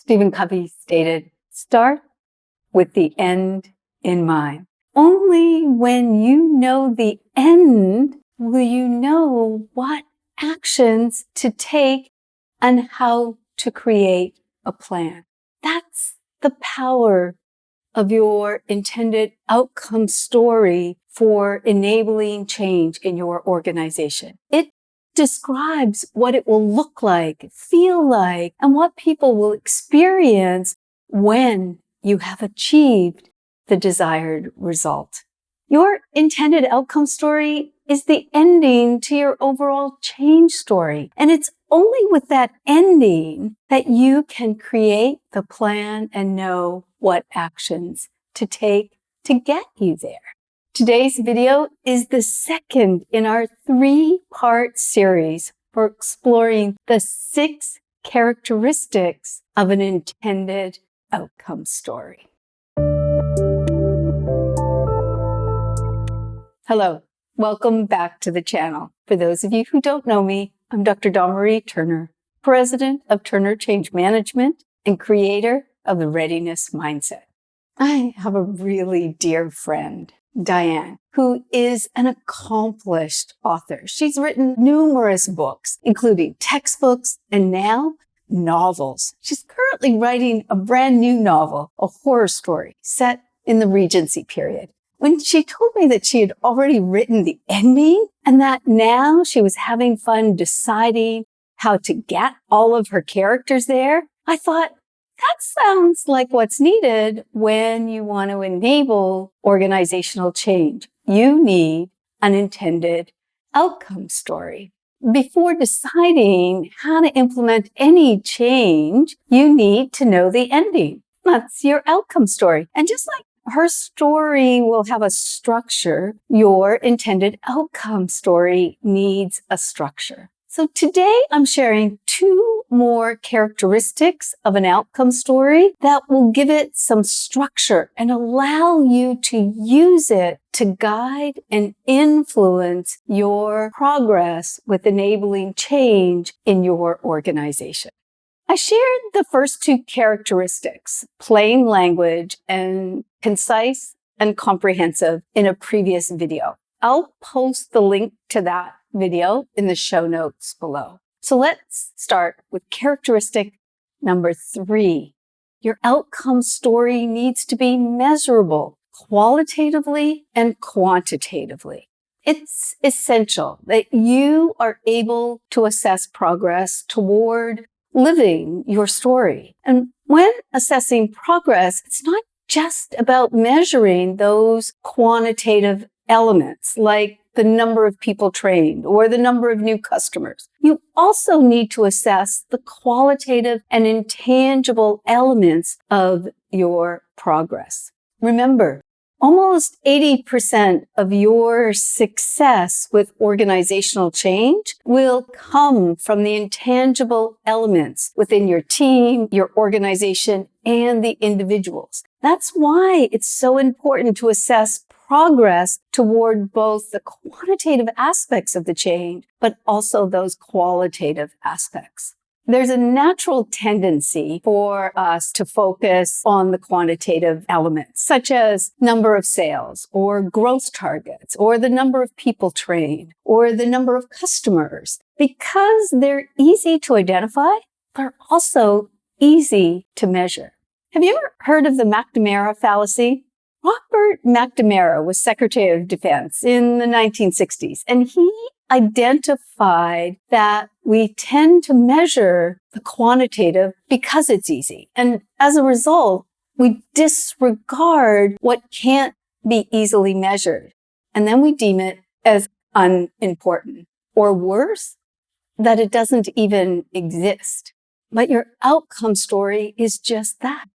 Stephen Covey stated, "Start with the end in mind." Only when you know the end will you know what actions to take and how to create a plan. That's the power of your intended outcome story for enabling change in your organization. It describes what it will look like, feel like, and what people will experience when you have achieved the desired result. Your intended outcome story is the ending to your overall change story. And it's only with that ending that you can create the plan and know what actions to take to get you there. Today's video is the second in our 3-part series for exploring the 6 characteristics of an intended outcome story. Hello, welcome back to the channel. For those of you who don't know me, I'm Dr. Dawn Marie Turner, President of Turner Change Management and creator of the Readiness Mindset. I have a really dear friend, Diane, who is an accomplished author. She's written numerous books, including textbooks and now novels. She's currently writing a brand new novel, a horror story set in the Regency period. When she told me that she had already written the ending and that now she was having fun deciding how to get all of her characters there, I thought, that sounds like what's needed when you want to enable organizational change. You need an intended outcome story. Before deciding how to implement any change, you need to know the ending. That's your outcome story. And just like her story will have a structure, your intended outcome story needs a structure. So today I'm sharing 2 more characteristics of an outcome story that will give it some structure and allow you to use it to guide and influence your progress with enabling change in your organization. I shared the first 2 characteristics, plain language and concise and comprehensive, in a previous video. I'll post the link to that video in the show notes below. So let's start with characteristic number 3. Your outcome story needs to be measurable, qualitatively and quantitatively. It's essential that you are able to assess progress toward living your story. And when assessing progress, it's not just about measuring those quantitative elements like the number of people trained or the number of new customers. You also need to assess the qualitative and intangible elements of your progress. Remember, almost 80% of your success with organizational change will come from the intangible elements within your team, your organization, and the individuals. That's why it's so important to assess progress toward both the quantitative aspects of the change, but also those qualitative aspects. There's a natural tendency for us to focus on the quantitative elements, such as number of sales or growth targets or the number of people trained or the number of customers. Because they're easy to identify, they're also easy to measure. Have you ever heard of the McNamara fallacy? Robert McNamara was Secretary of Defense in the 1960s, and he identified that we tend to measure the quantitative because it's easy. And as a result, we disregard what can't be easily measured. And then we deem it as unimportant, or worse, that it doesn't even exist. But your outcome story is just that.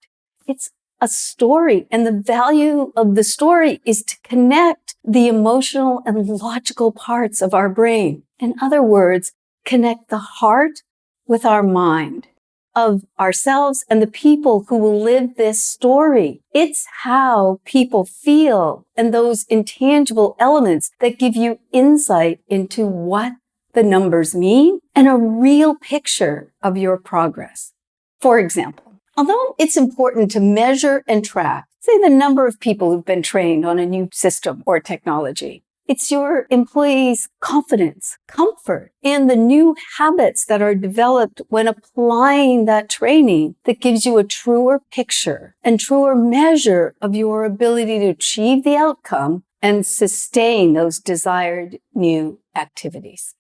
It's a story, and the value of the story is to connect the emotional and logical parts of our brain. In other words, connect the heart with our mind of ourselves and the people who will live this story. It's how people feel and those intangible elements that give you insight into what the numbers mean and a real picture of your progress. For example, Although it's important to measure and track, say, the number of people who've been trained on a new system or technology, it's your employees' confidence, comfort, and the new habits that are developed when applying that training that gives you a truer picture and truer measure of your ability to achieve the outcome and sustain those desired new activities.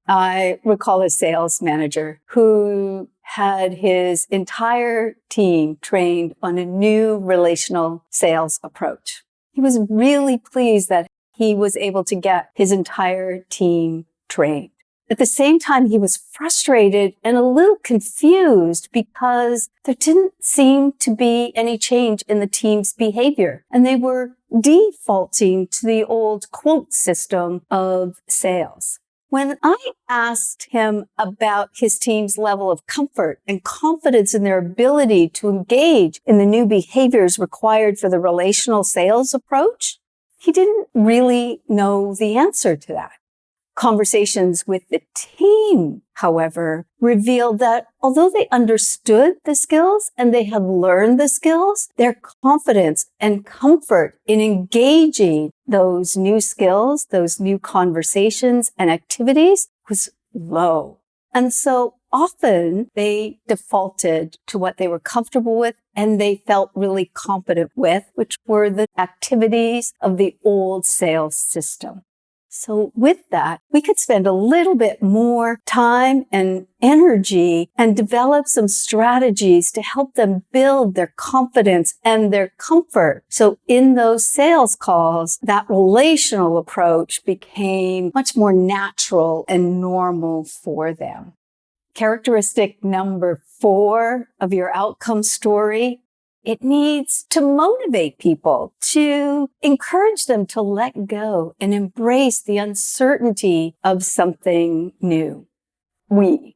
I recall a sales manager who had his entire team trained on a new relational sales approach. He was really pleased that he was able to get his entire team trained. At the same time, he was frustrated and a little confused because there didn't seem to be any change in the team's behavior, and they were defaulting to the old quote system of sales. When I asked him about his team's level of comfort and confidence in their ability to engage in the new behaviors required for the relational sales approach, he didn't really know the answer to that. Conversations with the team, however, revealed that although they understood the skills and they had learned the skills, their confidence and comfort in engaging those new skills, those new conversations and activities was low. And so often they defaulted to what they were comfortable with and they felt really competent with, which were the activities of the old sales system. So with that, we could spend a little bit more time and energy and develop some strategies to help them build their confidence and their comfort. So in those sales calls, that relational approach became much more natural and normal for them. Characteristic number 4 of your outcome story: it needs to motivate people, to encourage them to let go and embrace the uncertainty of something new. We,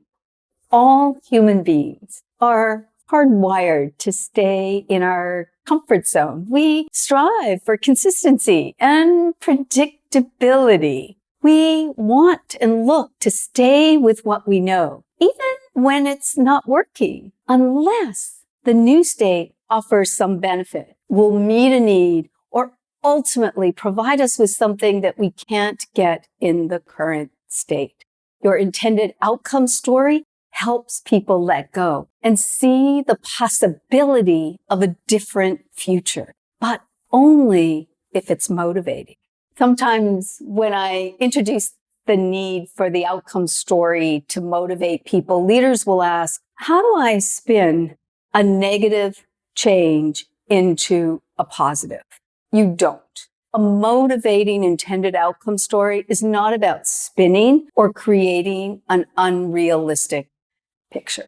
all human beings, are hardwired to stay in our comfort zone. We strive for consistency and predictability. We want and look to stay with what we know, even when it's not working, unless the new state offers some benefit, will meet a need, or ultimately provide us with something that we can't get in the current state. Your intended outcome story helps people let go and see the possibility of a different future, but only if it's motivating. Sometimes when I introduce the need for the outcome story to motivate people, leaders will ask, how do I spin a negative change into a positive? You don't. A motivating intended outcome story is not about spinning or creating an unrealistic picture.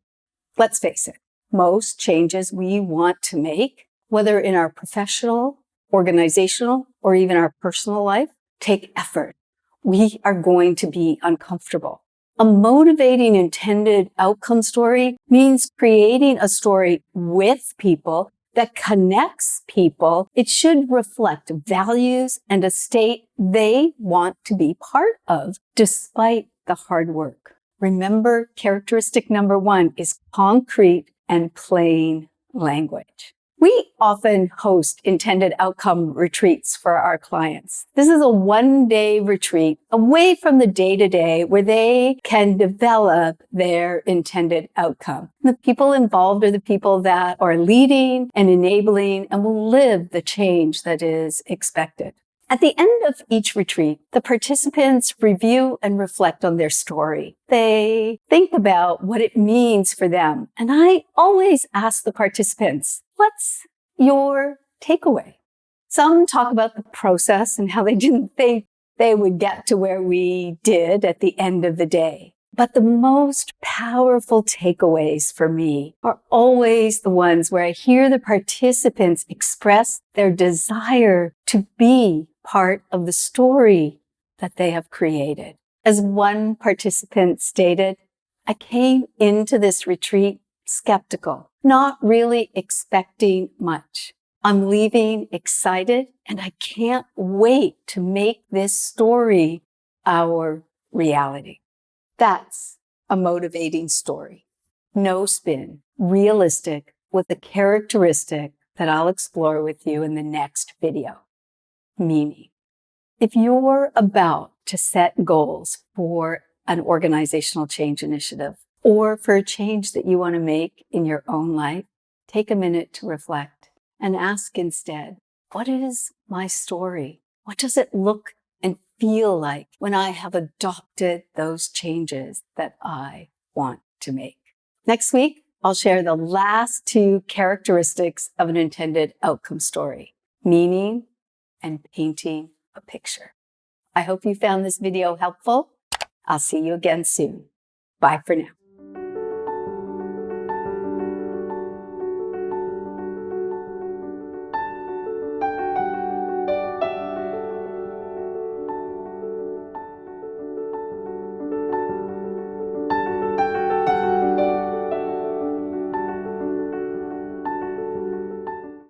Let's face it, most changes we want to make, whether in our professional, organizational, or even our personal life, take effort. We are going to be uncomfortable. A motivating intended outcome story means creating a story with people that connects people. It should reflect values and a state they want to be part of despite the hard work. Remember, characteristic number 1 is concrete and plain language. We often host intended outcome retreats for our clients. This is a one-day retreat away from the day-to-day where they can develop their intended outcome. The people involved are the people that are leading and enabling and will live the change that is expected. At the end of each retreat, the participants review and reflect on their story. They think about what it means for them. And I always ask the participants, what's your takeaway? Some talk about the process and how they didn't think they would get to where we did at the end of the day. But the most powerful takeaways for me are always the ones where I hear the participants express their desire to be part of the story that they have created. As one participant stated, I came into this retreat skeptical, not really expecting much. I'm leaving excited, and I can't wait to make this story our reality. That's a motivating story. No spin, realistic, with a characteristic that I'll explore with you in the next video. Meaning, if you're about to set goals for an organizational change initiative or for a change that you want to make in your own life, take a minute to reflect and ask instead, what is my story? What does it look and feel like when I have adopted those changes that I want to make? Next week, I'll share the last two characteristics of an intended outcome story, meaning and painting a picture. I hope you found this video helpful. I'll see you again soon. Bye for now.